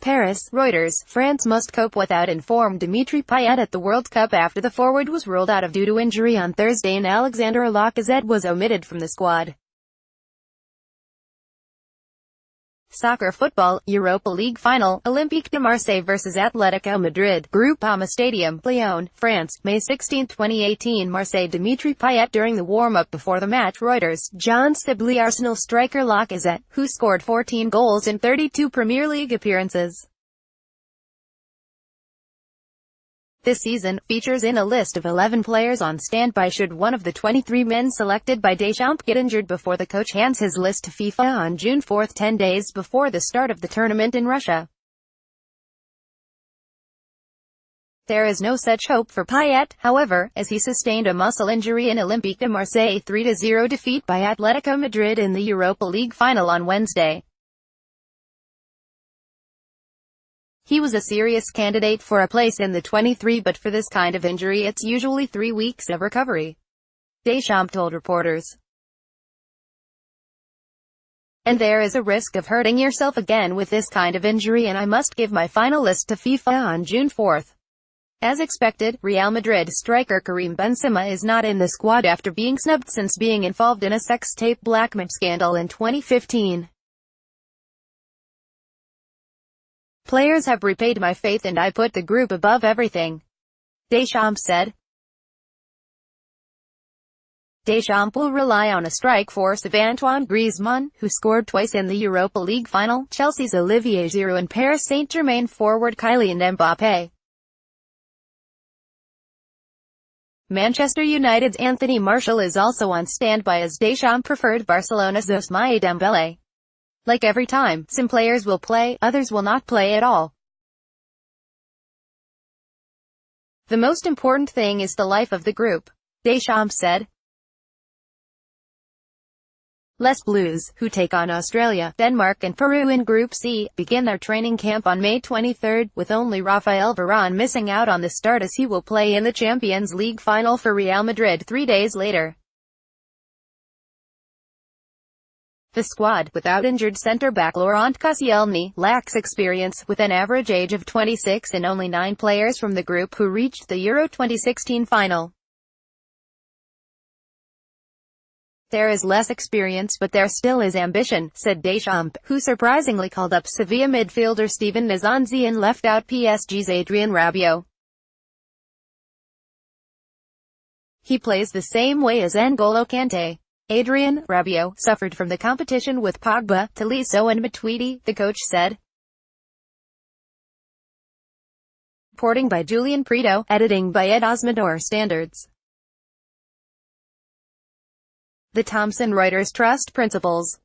Paris, Reuters. France must cope without informed Dimitri Payet at the World Cup after the forward was ruled out due to injury on Thursday and Alexandre Lacazette was omitted from the squad. Soccer football, Europa League final, Olympique de Marseille vs Atletico Madrid, Group A Stadium, Lyon, France, May 16, 2018. Marseille Dimitri Payet during the warm-up before the match. Reuters. John Sibley. Arsenal striker Lacazette, who scored 14 goals in 32 Premier League appearances this season, features in a list of 11 players on standby should one of the 23 men selected by Deschamps get injured before the coach hands his list to FIFA on June 4, 10 days before the start of the tournament in Russia. There is no such hope for Payet, however, as he sustained a muscle injury in Olympique de Marseille 3-0 defeat by Atletico Madrid in the Europa League final on Wednesday. He was a serious candidate for a place in the 23, but for this kind of injury it's usually 3 weeks of recovery, Deschamps told reporters. And there is a risk of hurting yourself again with this kind of injury, and I must give my final list to FIFA on June 4. As expected, Real Madrid striker Karim Benzema is not in the squad after being snubbed since being involved in a sex tape blackmail scandal in 2015. Players have repaid my faith and I put the group above everything, Deschamps said. Deschamps will rely on a strike force of Antoine Griezmann, who scored twice in the Europa League final, Chelsea's Olivier Giroud and Paris Saint-Germain forward Kylian Mbappé. Manchester United's Anthony Martial is also on standby as Deschamps preferred Barcelona's Ousmane Dembélé. Like every time, some players will play, others will not play at all. The most important thing is the life of the group, Deschamps said. Les Blues, who take on Australia, Denmark and Peru in Group C, begin their training camp on May 23, with only Raphael Varane missing out on the start as he will play in the Champions League final for Real Madrid 3 days later. The squad, without injured centre-back Laurent Koscielny, lacks experience, with an average age of 26 and only 9 players from the group who reached the Euro 2016 final. There is less experience but there still is ambition, said Deschamps, who surprisingly called up Sevilla midfielder Steven Nzonzi and left out PSG's Adrien Rabiot. He plays the same way as N'Golo Kante. Adrien Rabiot suffered from the competition with Pogba, Tolisso and Matuidi, the coach said. Reporting by Julian Prieto, editing by Ed Osmondor. Standards. The Thomson Reuters Trust Principles.